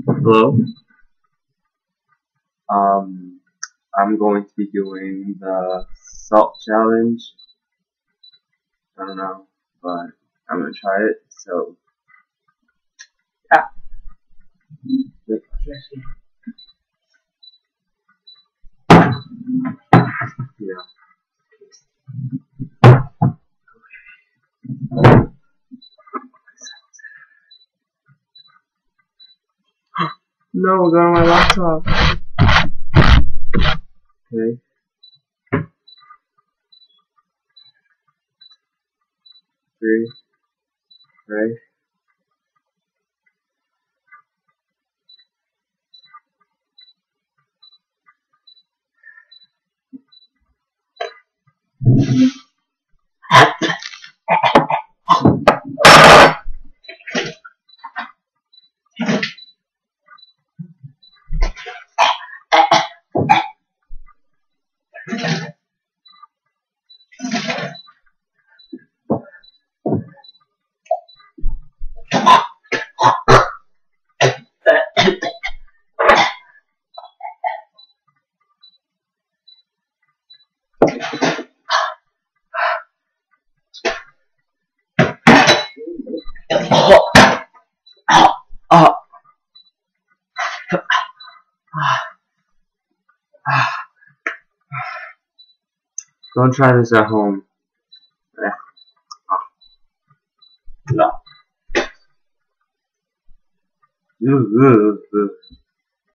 Hello. Um, I'm going to be doing the salt challenge. I don't know, but I'm gonna try it. So, yeah. Yeah. No, we're going on my laptop. Okay. Three. Right. Oh. Don't try this at home. No.